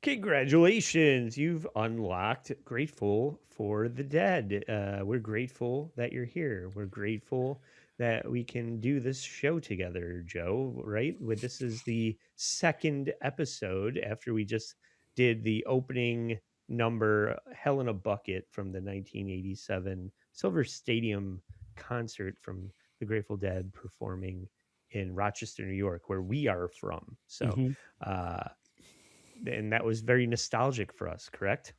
Congratulations, you've unlocked Grateful for the Dead. We're grateful that you're here. We're grateful that we can do this show together, Joe, right? This is the second episode after we just did the opening number, Hell in a Bucket, from the 1987 Silver Stadium concert from the Grateful Dead performing in Rochester, New York, where we are from. So, hmm uh, and that was very nostalgic for us, correct?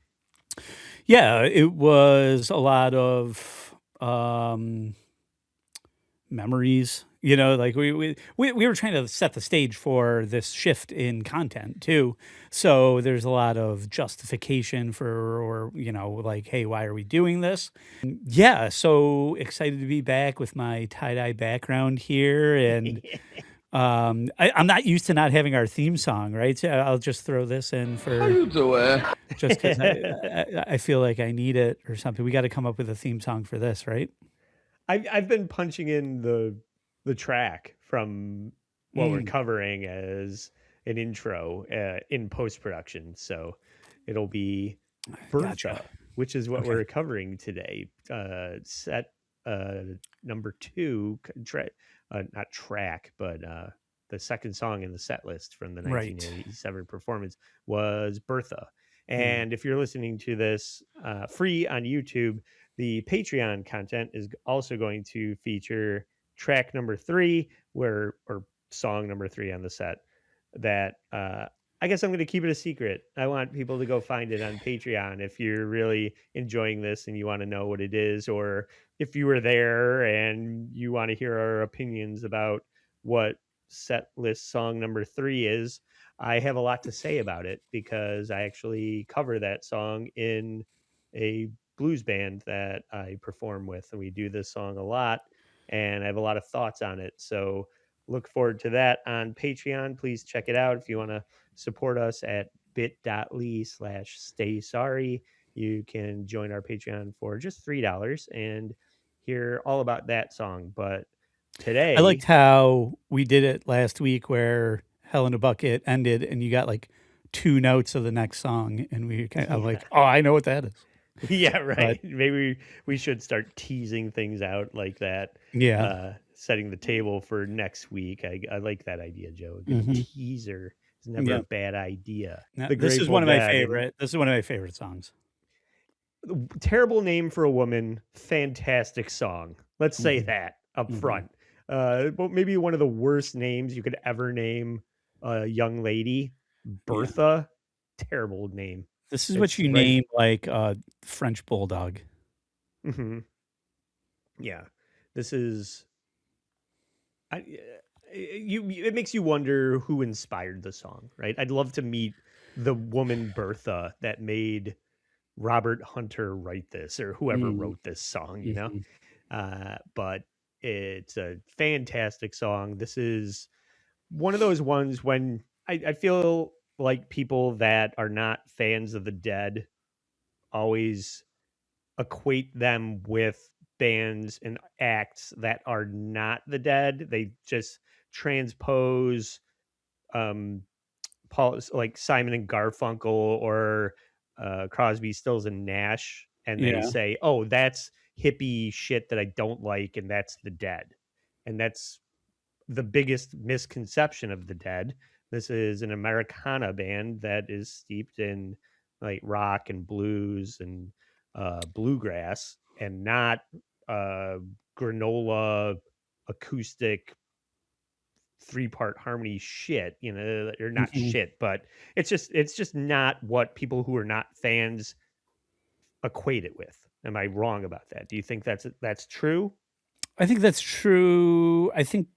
Yeah, it was a lot of um, memories. Like we were trying to set the stage for this shift in content too. So there's a lot of justification for, or like, hey, why are we doing this? Yeah, so excited to be back with my tie-dye background here, and I'm not used to not having our theme song, right? So I'll just throw this in How for you doing? just because I feel like I need it or something. We got to come up with a theme song for this, right? I've been punching in the track from what we're Mm, covering as an intro in post production, so it'll be gotcha. Bertha, which is what Okay. we're covering today. Set number two, not track, but the second song in the set list from the Right. 1987 performance was Bertha. Mm, And if you're listening to this free on YouTube, the Patreon content is also going to feature track number three, or song number three on the set. That I guess I'm going to keep it a secret. I want people to go find it on Patreon if you're really enjoying this and you want to know what it is, or if you were there and you want to hear our opinions about what set list song number three is. I have a lot to say about it because I actually cover that song in a blues band that I perform with, and we do this song a lot, and I have a lot of thoughts on it. So look forward to that on Patreon. Please check it out if you want to support us at bit.ly/stay sorry. You can join our Patreon for just $3 and hear all about that song. But I liked today, how we did it last week, where Hell in a Bucket ended, and you got like two notes of the next song, and I'm yeah, like, oh, I know what that is. yeah, But right. Maybe we should start teasing things out like that, yeah, setting the table for next week. I like that idea, Joe. A good hmm teaser is never a yeah. bad idea. No, The this is Grateful one of my Dead, and favorite. This is one of my favorite songs. terrible name for a woman, fantastic song. Let's say hmm that up hmm front. But maybe one of the worst names you could ever name a young lady, Yeah, Bertha. Terrible name. this is what It's you right. name like a French bulldog. Mhm. Yeah, this is. I, it makes you wonder who inspired the song, right? I'd love to meet the woman Bertha that made Robert Hunter write this, or whoever Mm, wrote this song, mhm. But it's a fantastic song. This is one of those ones when I feel like people that are not fans of the Dead always equate them with bands and acts that are not the Dead. They just transpose um Paul, like Simon and Garfunkel, or Crosby, Stills and Nash, and they Yeah. say, "Oh, that's hippie shit that I don't like, and that's the Dead," and that's the biggest misconception of the Dead. This is an Americana band that is steeped in like rock and blues and bluegrass, and not uh, granola acoustic three-part harmony shit, or not Mhm. shit, but it's just not what people who are not fans equate it with. Am I wrong about that? Do you think that's true? I think that's true. I think,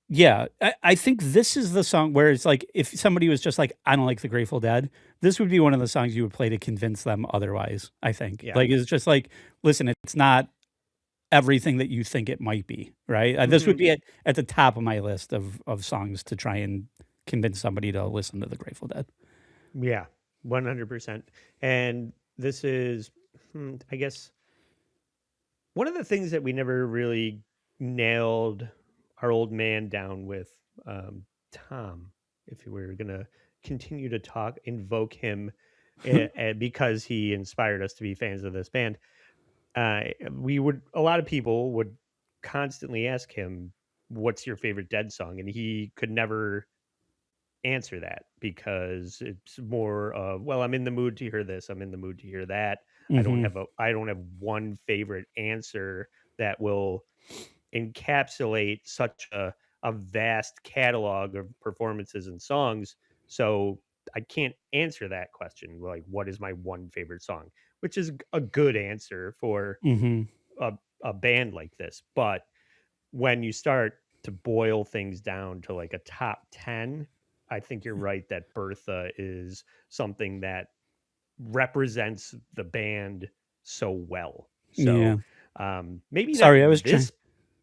yeah, I think this is the song where it's like, if somebody was just like, I don't like the Grateful Dead, this would be one of the songs you would play to convince them otherwise. I think, Yeah. like, it's just like, listen, it's not everything that you think it might be, right? This would Hmm. be at the top of my list of songs to try and convince somebody to listen to the Grateful Dead. Yeah, 100%. And this is, I guess, one of the things that we never really nailed our old man down with um, Tom, if we were gonna continue to talk, invoke him, because he inspired us to be fans of this band. We would a lot of people would constantly ask him, "What's your favorite Dead song?" And he could never answer that because it's more of, well, I'm in the mood to hear this, I'm in the mood to hear that. Mhm. I don't have one favorite answer that will encapsulate such a vast catalog of performances and songs. So I can't answer that question, like what is my one favorite song, which is a good answer for Mhm. a, a band like this. But when you start to boil things down to like a top 10, I think you're right that Bertha is something that represents the band so well. Yeah. So maybe not Sorry, I was trying. this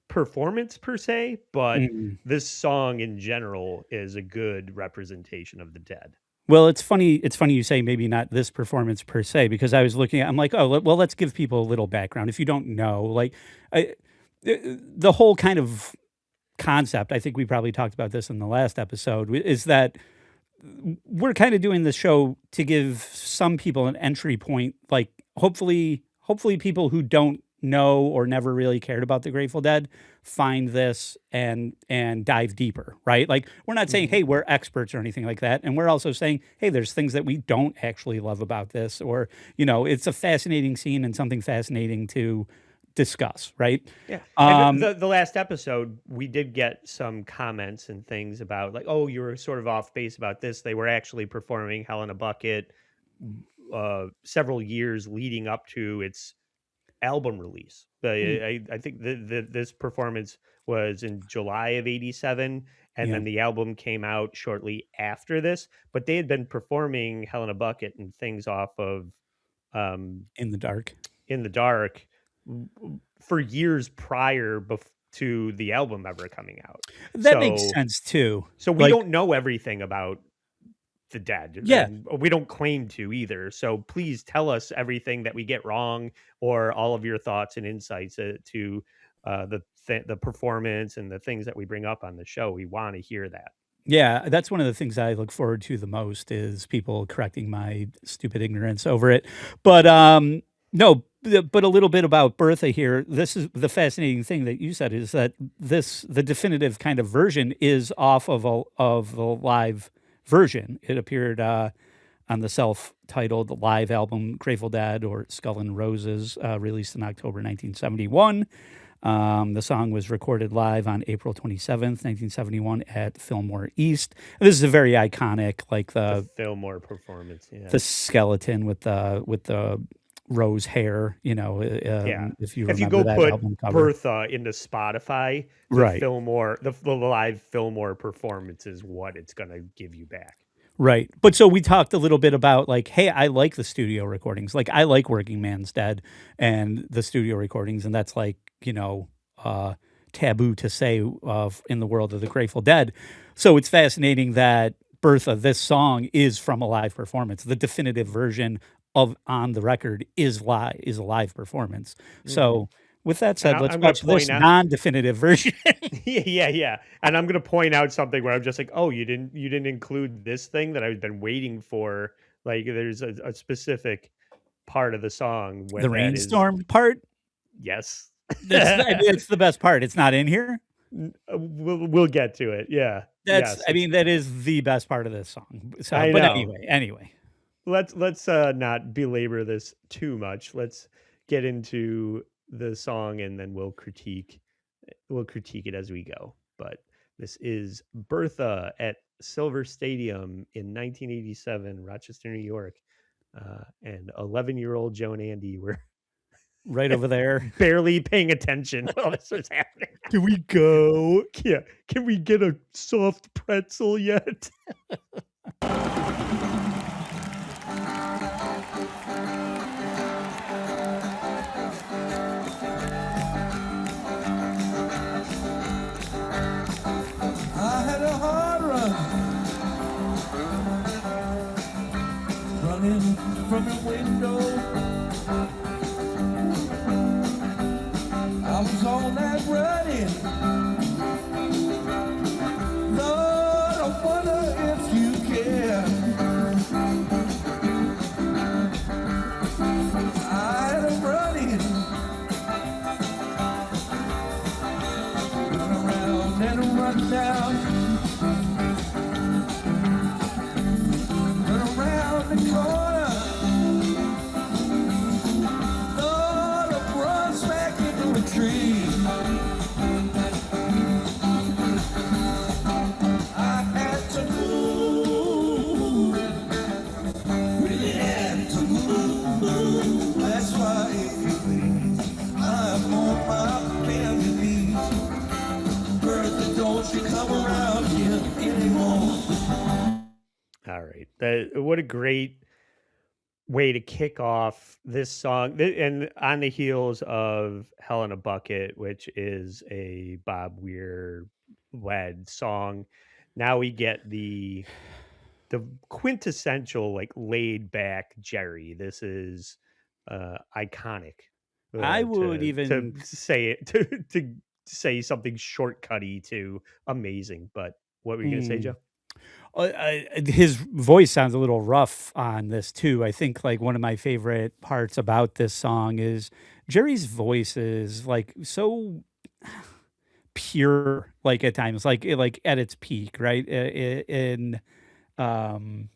performance per se, but Mm. this song in general is a good representation of the Dead. Well, it's funny you say maybe not this performance per se, because I was looking at I'm like, "Oh, well, let's give people a little background." If you don't know, like, I the whole kind of concept, I think we probably talked about this in the last episode, is that we're kind of doing the show to give some people an entry point, like hopefully people who don't know or never really cared about the Grateful Dead find this and dive deeper, right? Like we're not saying, Hmm. hey, we're experts or anything like that. And we're also saying, hey, there's things that we don't actually love about this, or, it's a fascinating scene and something fascinating to discuss, right? Yeah, and Um, the last episode we did get some comments and things about like, oh, you were sort of off base about this. They were actually performing Hell in a Bucket several years leading up to its album release. mm, I think this performance was in July of '87, and yeah, then the album came out shortly after this. But they had been performing Hell in a Bucket and things off of um, in the dark. In the Dark for years prior to the album ever coming out. That makes So sense too. we Like, don't know everything about the Dead, yeah, and we don't claim to either. So please tell us everything that we get wrong, or all of your thoughts and insights to the performance and the things that we bring up on the show. We want to hear that. yeah, that's one of the things I look forward to the most is people correcting my stupid ignorance over it. But, no, but a little bit about Bertha here. This is the fascinating thing that you said is that the definitive kind of version is off of the live version. It appeared, on the self-titled live album Grateful Dead or Skull and Roses, released in October 1971. The song was recorded live on April 27th, 1971 at Fillmore East. This is a very iconic, like The the Fillmore performance, yeah. the skeleton with the rose hair, Yeah. if you If you remember go that put album cover. Bertha into Spotify, Right. the live Fillmore performance is what it's gonna give you back. Right. But so we talked a little bit about like, hey, I like the studio recordings. Like I like Working Man's Dead and the studio recordings, and that's like, uh taboo to say of in the world of the Grateful Dead. So it's fascinating that Bertha, this song is from a live performance. The definitive version of on the record is a live performance. Mhm. So with that And said, let's I'm gonna watch this point out non-definitive version. yeah, yeah, yeah. And I'm gonna point out something where I'm just like, "Oh, you didn't include this thing that I've been waiting for." Like, there's a specific part of the song where The that is rainstorm part, yes. I mean, it's the best part. It's not in here. We'll get to it. Yeah. Yes, I it's mean, that is the best part of this song. So, I but know. anyway, Let's not belabor this too much. Let's get into the song and then we'll critique it as we go. But this is Bertha at Silver Stadium in 1987, Rochester, New York. And 11-year-old Joe and Andy were right over there. barely paying attention while this was happening. Can we go? Yeah, can we get a soft pretzel yet? I had a hard run, running from your window. I was all that running great. What a great way to kick off this song. And on the heels of Hell in a Bucket, which is a Bob Weir led song, now we get the quintessential like laid back Jerry. This is iconic. I would To even say it to say something shortcutty to amazing. But what were you gonna say, mm, Joe? his voice sounds a little rough on this too. I think like one of my favorite parts about this song is Jerry's voice is like so pure, like at times, like at its peak, right? In um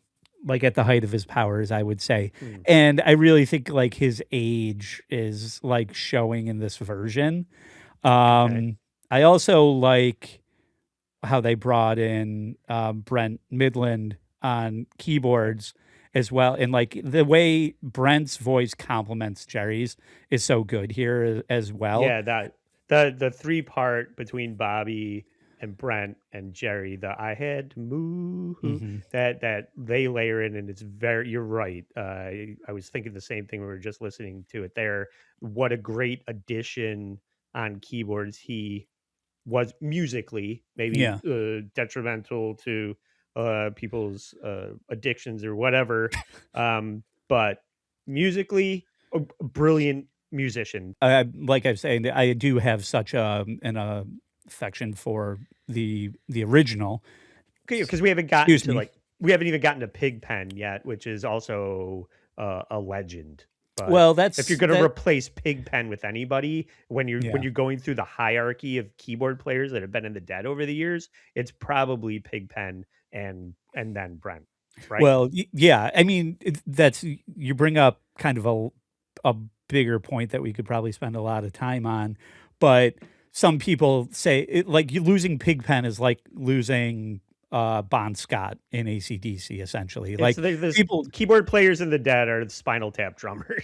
like at the height of his powers, I would say. Hmm, And I really think like his age is like showing in this version. okay. I also like how they brought in Brent Midland on Yep. keyboards as well. And like the way Brent's voice complements Jerry's is so good here as well. Yeah, that the three part between Bobby and Brent and Jerry, the I had to move Hmm. that they layer in, and it's very. You're right. I was thinking the same thing. We were just listening to it there. What a great addition on keyboards he was musically, maybe Yeah. detrimental to people's addictions or whatever, but musically, a brilliant musician. Like I was saying, I do have such an affection for the original. Because we haven't gotten Excuse to me. like we haven't even gotten to Pigpen yet, which is also a legend. But Well, if you're that's going to that. replace Pigpen with anybody, when Yeah. you're going through the hierarchy of keyboard players that have been in the dead over the years, it's probably Pigpen and then Brent, right? Well, yeah. I mean, that's you bring up kind of a bigger point that we could probably spend a lot of time on, but some people say like you losing Pigpen is like losing Bon Scott in ACDC, essentially. It's Like there's people keyboard players in the dead are the Spinal Tap drummers.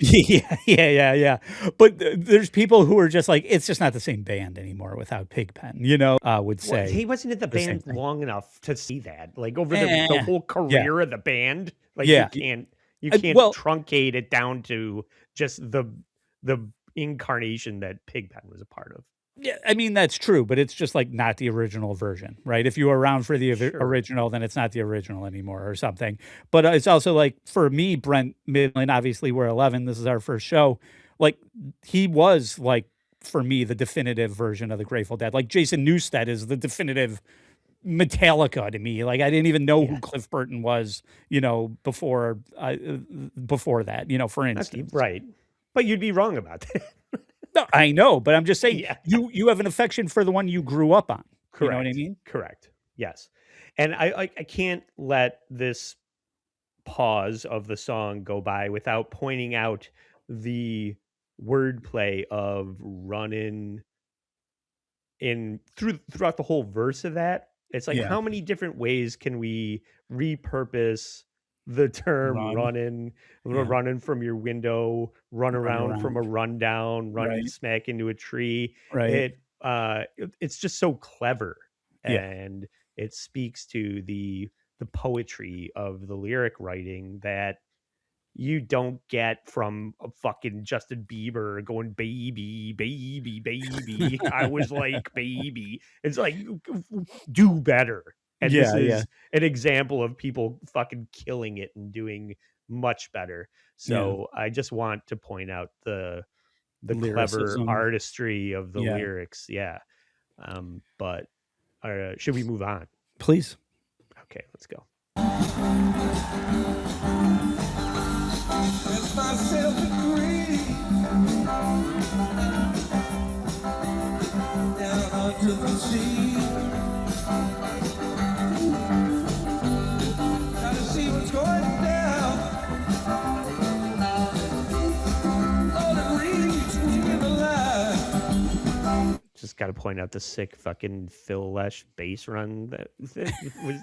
yeah. But there's people who are just like, it's just not the same band anymore without Pigpen, would Well, say he wasn't in the the same band thing. long enough to see that. Like over the Eh, whole yeah, career of the band, like yeah. you can't Well, truncate it down to just the incarnation that Pigpen was a part of. yeah, I mean, that's true, but it's just like not the original version, right? If you were around for the Sure. original, then it's not the original anymore or something. But it's also like for me, Brent Midland, obviously we're 11. This is our first show. Like he was like, for me, the definitive version of the Grateful Dead. Like Jason Newsted is the definitive Metallica to me. Like I didn't even know who Yes. Cliff Burton was, before that, for Okay, instance. right. But you'd be wrong about that. No, I know, but I'm just saying Yeah. you have an affection for the one you grew up on. You know what I Correct. mean? Correct. Yes. And I can't let this pause of the song go by without pointing out the wordplay of running throughout the whole verse of that. It's like Yeah. how many different ways can we repurpose the term Run. Yeah. running from your window, run Run around from around. a rundown, run Right. smack into a tree. Right. It's just so clever, Yeah. and it speaks to the poetry of the lyric writing that you don't get from a fucking Justin Bieber going baby, baby, baby. I was like baby. It's like do better. And this Yeah, yeah, is an example of people fucking killing it and doing much better. yeah. So I just want to point out the clever Lyricism. artistry of the Yeah. lyrics. Yeah. But should we move on? Please. Okay, let's go. It's myself agree down onto the sea. Gotta see what's going down. Lord, it reads in the light. Just got to point out the sick fucking Phil Lesh bass run that was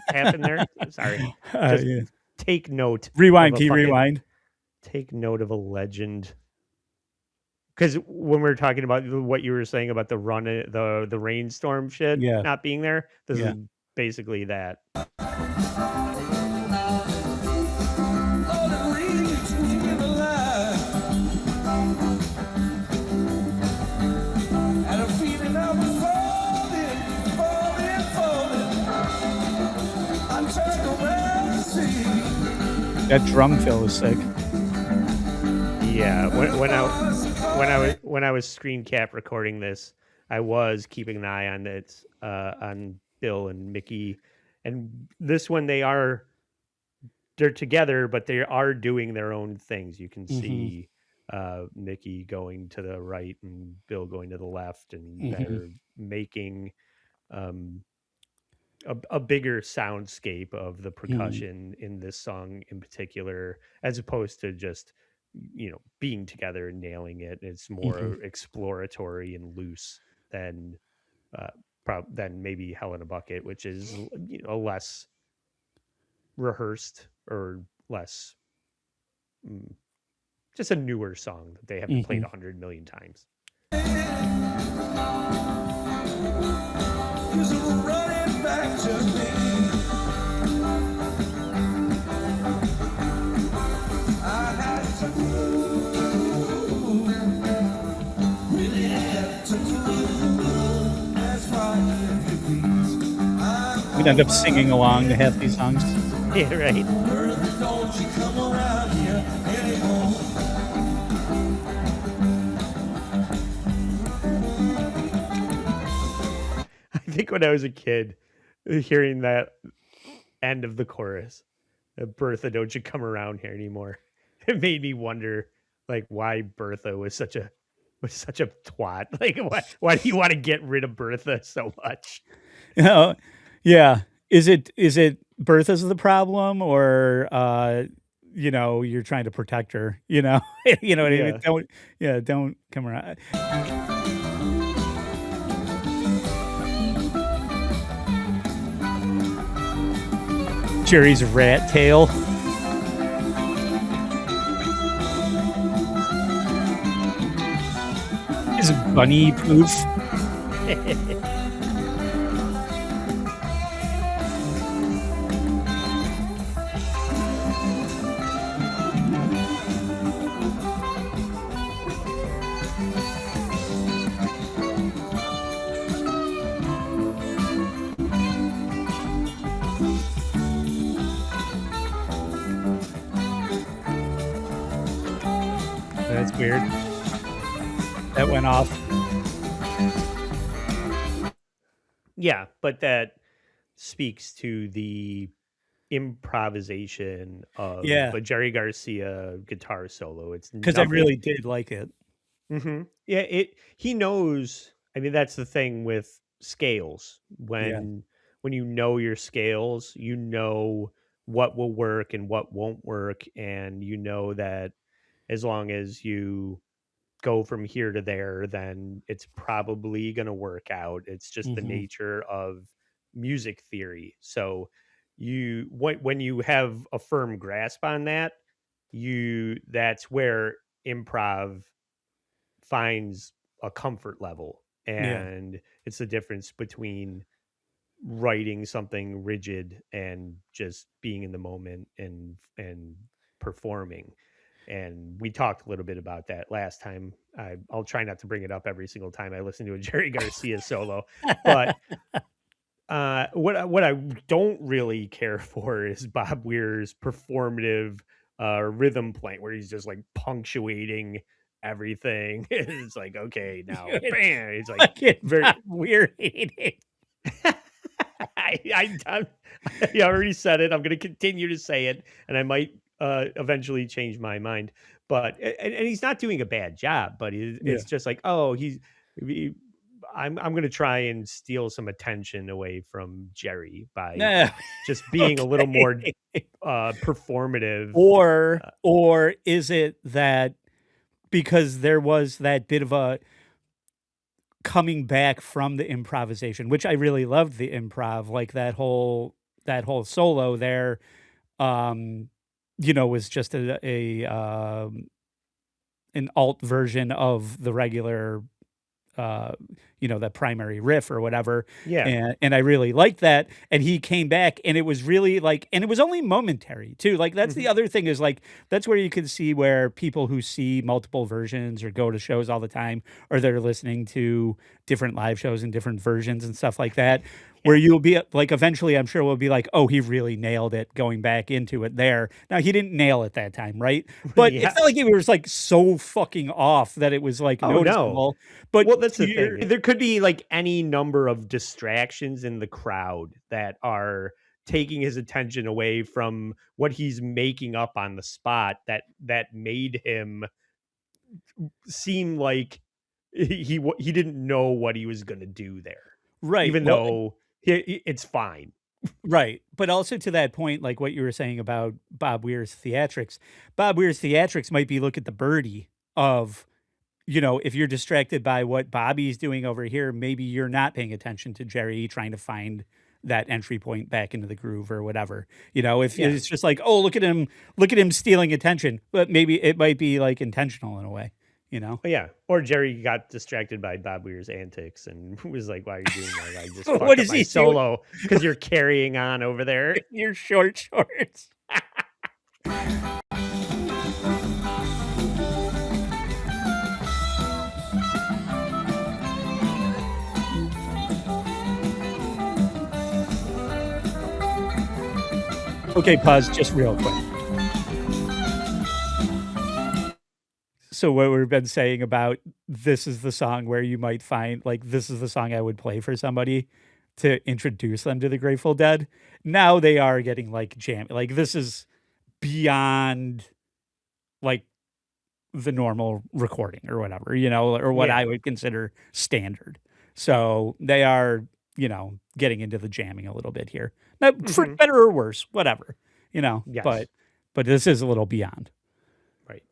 happened there. Sorry. Just Yeah. take note of Rewind, a key fucking rewind. take note of a legend. Because when we are talking about what you were saying about the run, the rainstorm shit Yeah, not being there, this yeah. is basically that. That drum fill is sick. Yeah, California. when I was screen cap recording this, I was keeping an eye on it on Bill and Mickey, and this one they're together, but they are doing their own things. You can Mhm, see Mickey going to the right and Bill going to the left, and mhm, they're making um, a bigger soundscape of the mhm, percussion in this song in particular, as opposed to just being together and nailing it. It's mhm, more exploratory and loose than uh, than maybe Hell in a Bucket, which is less rehearsed or less mm, just a newer song that they haven't played mhm. 100 million times. Is running back to me. I had to move, really had to move. That's why if you please, I'm We'd end on up my singing along to half way. these songs. Yeah, right. Bertha, don't you come around here anymore. I think when I was a kid, hearing that end of the chorus, Bertha, don't you come around here anymore. It made me wonder, like, why Bertha was such a twat. Like, why do you want to get rid of Bertha so much? Oh, yeah. Is it Bertha's the problem or, you're trying to protect her, you know? You know what I mean? Yeah, Don't yeah, don't come around. Jerry's rat tail is bunny poof. That's weird. That went off. yeah, but that speaks to the improvisation of Yeah, a Jerry Garcia guitar solo. It's because I nothing. really did like it. Yeah, he knows. I mean, that's the thing with scales. Yeah. When you know your scales, you know what will work and what won't work, and you know that as long as you go from here to there, then it's probably going to work out. It's just the Mhm. nature of music theory. So when you have a firm grasp on that, you that's where improv finds a comfort level, Yeah. and it's the difference between writing something rigid and just being in the moment and performing. And we talked a little bit about that last time. I'll try not to bring it up every single time I listen to a Jerry Garcia solo, but what I don't really care for is Bob Weir's performative rhythm playing, where he's just like punctuating everything. It's like, okay, now, It's bam! It's like fucking very. Bob Weir hating. I I already said it. I'm going to continue to say it, and I might eventually change my mind. But and he's not doing a bad job, but Yeah. it's just like, oh, he- I'm going to try and steal some attention away from Jerry by No. just being a little Okay. more performative. Or is it that because there was that bit of a coming back from the improvisation, which I really loved the improv, like that whole solo there, um, was just an alt version of the regular that primary riff or whatever, Yeah. and I really liked that, and he came back, and it was really, like, and it was only momentary too, like, that's the Hmm. other thing is, like, that's where you can see where people who see multiple versions or go to shows all the time, or they're listening to different live shows and different versions and stuff like that, where you'll be like, eventually, I'm sure we'll be like, oh, he really nailed it going back into it there. Now, he didn't nail it that time, right? But it's Yeah. not like it was like so fucking off that it was like Oh no. noticeable. But Well, that's to the thing. your, There could be like any number of distractions in the crowd that are taking his attention away from what he's making up on the spot that made him seem like he didn't know what he was going to do there, right. even Well, though it's fine. right. But also to that point, like what you were saying about Bob Weir's theatrics, Bob Weir's theatrics might be look at the birdie of, if you're distracted by what Bobby's doing over here, maybe you're not paying attention to Jerry trying to find that entry point back into the groove or whatever. If Yeah. it's just like, oh, look at him stealing attention, but maybe it might be like intentional in a way, Yeah. Or Jerry got distracted by Bob Weir's antics and was like, "Why are you doing that? I just What fucked up is my he doing? solo because you're carrying on over there." Your short shorts. Okay, pause just real quick. So what we've been saying about this is the song where you might find like this is the song I would play for somebody to introduce them to the Grateful Dead. Now they are getting like jam, like this is beyond like the normal recording or whatever, or what I Yeah. would consider standard. So they are, getting into the jamming a little bit here. Now, for Hmm. better or worse, whatever, Yes. but this is a little beyond. Right.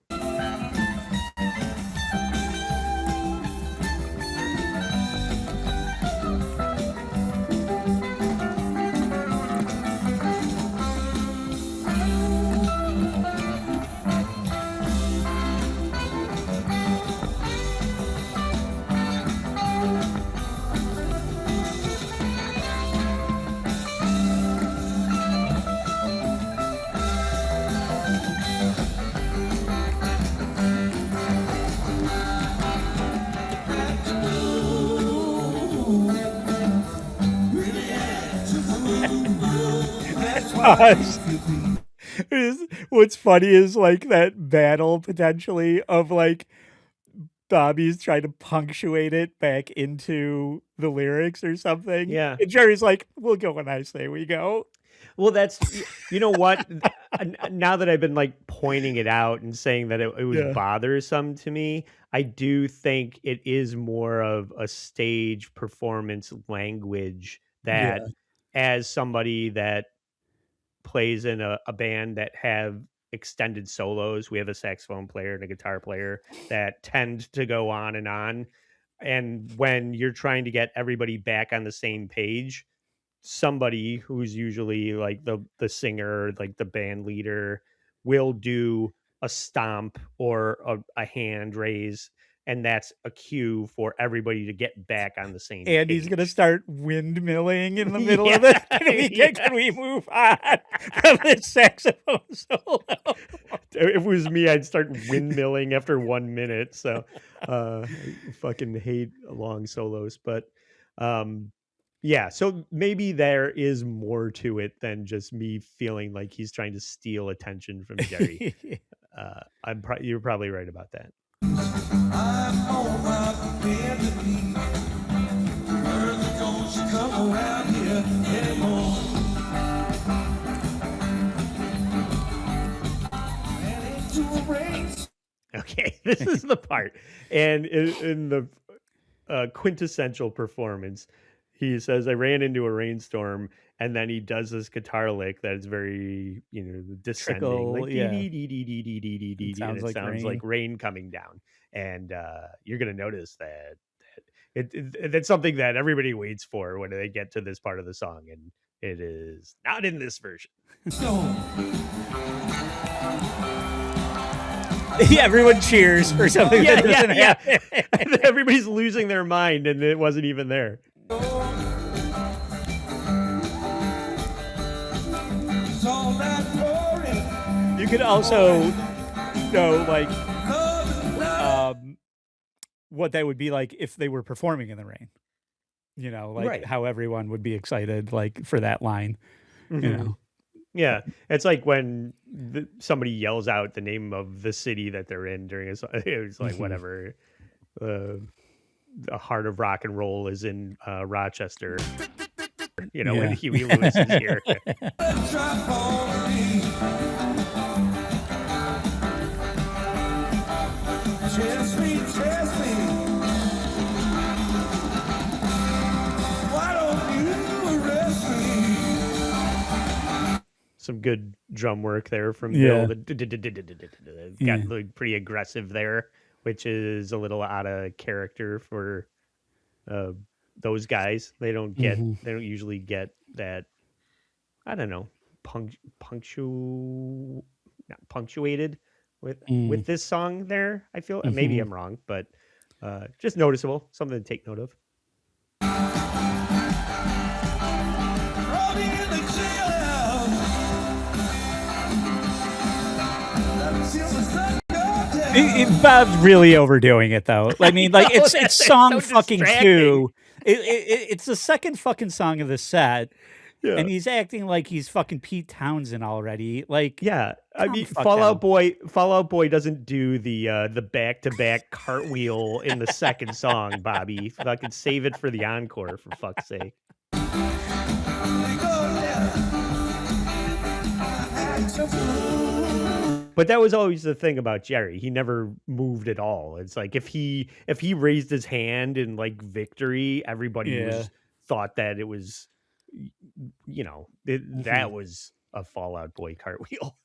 Gosh. What's funny is like that battle potentially of like Bobby's trying to punctuate it back into the lyrics or something. Yeah. And Jerry's like, we'll go when I say we go. Well, you know what? Now that I've been like pointing it out and saying that it was Yeah. bothersome to me, I do think it is more of a stage performance language that, Yeah. as somebody that plays in a band that have extended solos, we have a saxophone player and a guitar player that tend to go on and on. And when you're trying to get everybody back on the same page, somebody who's usually like the singer, like the band leader, will do a stomp or a hand raise, and that's a cue for everybody to get back on the same And he's gonna page. start windmilling in the middle of Yeah, it. Can we move on from this saxophone solo? if it was me, I'd start windmilling after 1 minute. So I fucking hate long solos, but yeah, so maybe there is more to it than just me feeling like he's trying to steal attention from Jerry. You're probably right about that. I'm on my bed to be. Bertha, don't you come around here anymore. And into a race. Okay, this is the part, and in the quintessential performance, he says, "I ran into a rainstorm," and then he does this guitar lick that is very, descending, Trickle, like dee yeah. dee dee dee dee dee dee dee dee It dee, and sounds it like sounds rain. like rain coming down. And you're gonna notice that that's something that everybody waits for when they get to this part of the song, and it is not in this version. Everyone cheers for something Yeah, that doesn't yeah, happen. yeah. Everybody's losing their mind, and it wasn't even there. It's all that pouring. You could also know like Love and love. what that would be like if they were performing in the rain. like Right. how everyone would be excited like for that line, you Hmm. know. Yeah, it's like when somebody yells out the name of the city that they're in during a song. It's like Mhm. whatever. Uh, the heart of rock and roll is in Rochester. When Yeah. Huey Lewis is here. Try for me. Test me. Why don't you arrest me? Some good drum work there from Bill. Yeah. That got Yeah. like pretty aggressive there, which is a little out of character for uh, those guys. Mhm. They don't usually get that. I don't know, punctu not punctuated Mm. with this song. There, I feel maybe Mhm. I'm wrong, but just noticeable, something to take note of. Throw me in the jail. Till the sun goes down. Bob's really overdoing it though. I mean, like Oh, it's that's song so fucking distracting. 2. It's the second fucking song of the set, Yeah. and he's acting like he's fucking Pete Townsend already. Like, Yeah, I calm the mean, fuck down. Fallout Boy doesn't do the back to back cartwheel in the second song. Bobby, fucking save it for the encore, for fuck's sake. We go there. Act a fool. But that was always the thing about Jerry. He never moved at all. It's like if he raised his hand in like victory, everybody Yeah. was thought that it was, Mhm. that was a Fallout Boy cartwheel.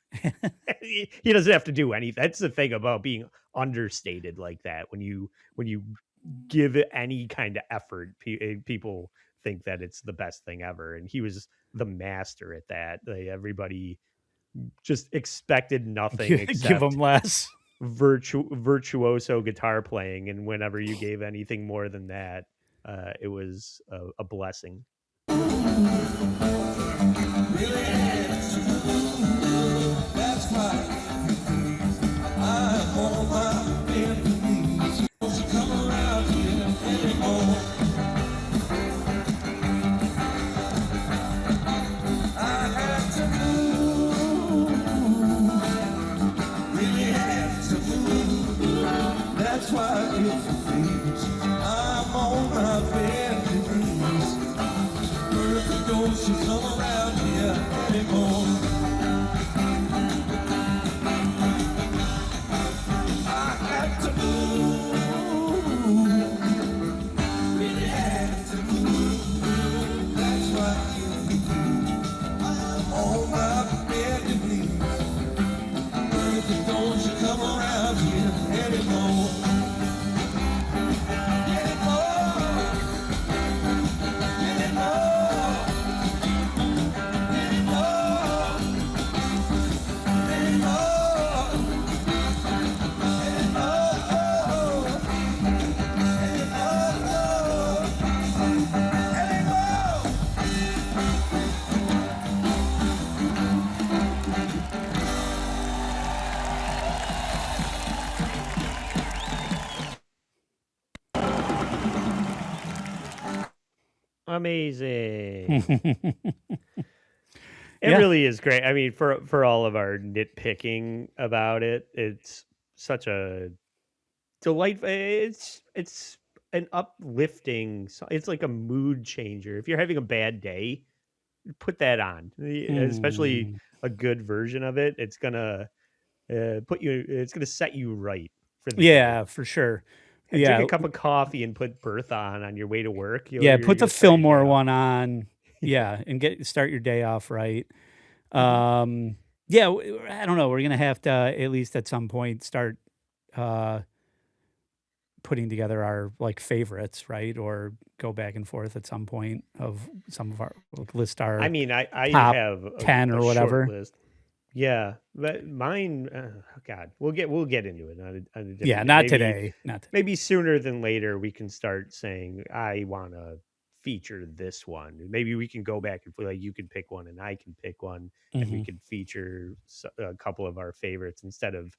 He doesn't have to do anything. That's the thing about being understated like that. When you give it any kind of effort, people think that it's the best thing ever. And he was the master at that. Like, everybody just expected nothing Give him except less. virtuoso guitar playing, and whenever you gave anything more than that, it was a blessing. Really had to. That's why I'm on my bended knees. Don't you come around here anymore. I had to move. Really had to move. That's why it's please. I'm on my bended knees. Bertha, don't you come around here anymore. I had to move. Really had to move. That's why I'm on my bended knees. Bertha, don't you come around here anymore. Anymore. Amazing. It Yeah. really is great. I mean, for all of our nitpicking about it, it's such a delightful. It's an uplifting. It's like a mood changer. If you're having a bad day, put that on, especially Mm. a good version of it. It's gonna put you. It's gonna set you right for the day. Yeah, for sure. And drink Yeah. a cup of coffee and put Bertha on your way to work. Yeah, put the You'll start your day Fillmore off. one on. Yeah. Yeah, and start your day off right. Mhm. Um, yeah, I don't know. We're gonna have to at least at some point start uh, putting together our like favorites, right? Or go back and forth at some point of some of our like, list I our mean, I top have 10 a or short whatever. list. Yeah, but mine. God, we'll get into it on a Yeah, different day. not today. Not today. Maybe sooner than later we can start saying I want to feature this one. Maybe we can go back and like you can pick one and I can pick one, and we Hmm. could feature a couple of our favorites instead of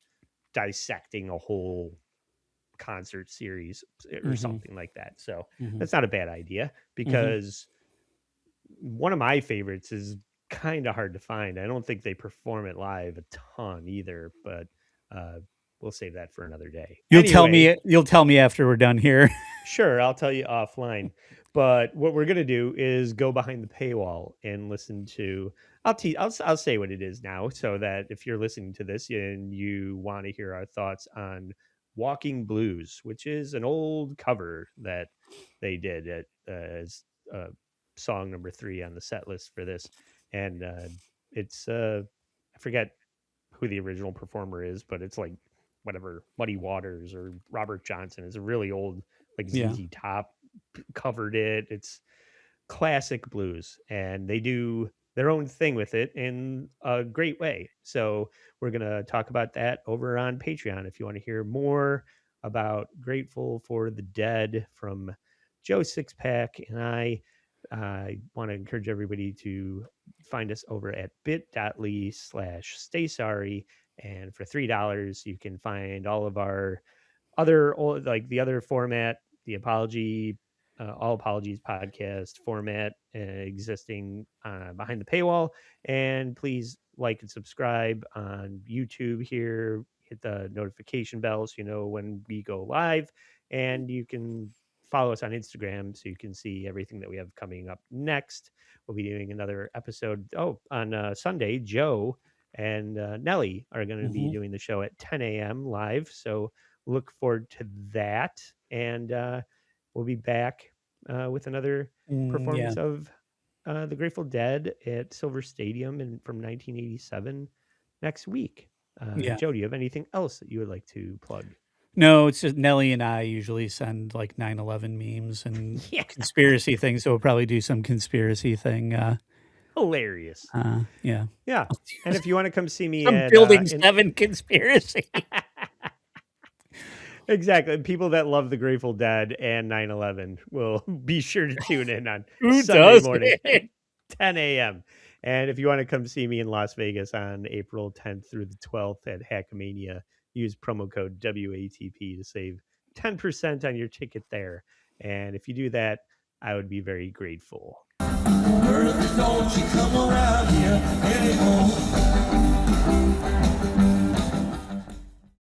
dissecting a whole concert series or Mhm. something like that. So Mhm. that's not a bad idea Mhm. because one of my favorites is kind of hard to find. I don't think they perform it live a ton either, but uh, we'll save that for another day. Anyway, You'll tell me after we're done here. sure, I'll tell you offline. But what we're gonna do is go behind the paywall and listen to. I'll say what it is now, so that if you're listening to this and you want to hear our thoughts on "Walking Blues," which is an old cover that they did as song number 3 on the set list for this, and it's I forget who the original performer is, but it's like whatever Muddy Waters or Robert Johnson. It's a really old like Yeah. ZZ Top covered it. It's classic blues, and they do their own thing with it in a great way. So we're gonna talk about that over on Patreon. If you want to hear more about Grateful for the Dead from Joe Sixpack and I want to encourage everybody to find us over at bit.ly/stay sorry. And for $3, you can find all of our like the other format, the apology, all apologies podcast format existing behind the paywall. And please like and subscribe on YouTube here. Hit the notification bell so you know when we go live. And you can follow us on Instagram so you can see everything that we have coming up next. We'll be doing another episode. Oh, on Sunday, Joe and Nelly are going to be Mhm. doing the show at 10 a.m. live. So look forward to that. And we'll be back with another Yeah. performance of the Grateful Dead at Silver Stadium from 1987 next week. Yeah. Joe, do you have anything else that you would like to plug? No, it's just Nelly and I usually send like 9/11 memes and Yeah, conspiracy things, so we'll probably do some conspiracy thing. hilarious. Yeah. Yeah. And if you want to come see me Some at Building 7 conspiracy. exactly. People that love the Grateful Dead and 9/11 will be sure to tune in on Who Sunday does morning at it? 10 a.m. And if you want to come see me in Las Vegas on April 10th through the 12th at Hackamania, use promo code WATP to save 10% on your ticket there. And if you do that, I would be very grateful. Bertha, don't you come around here anymore.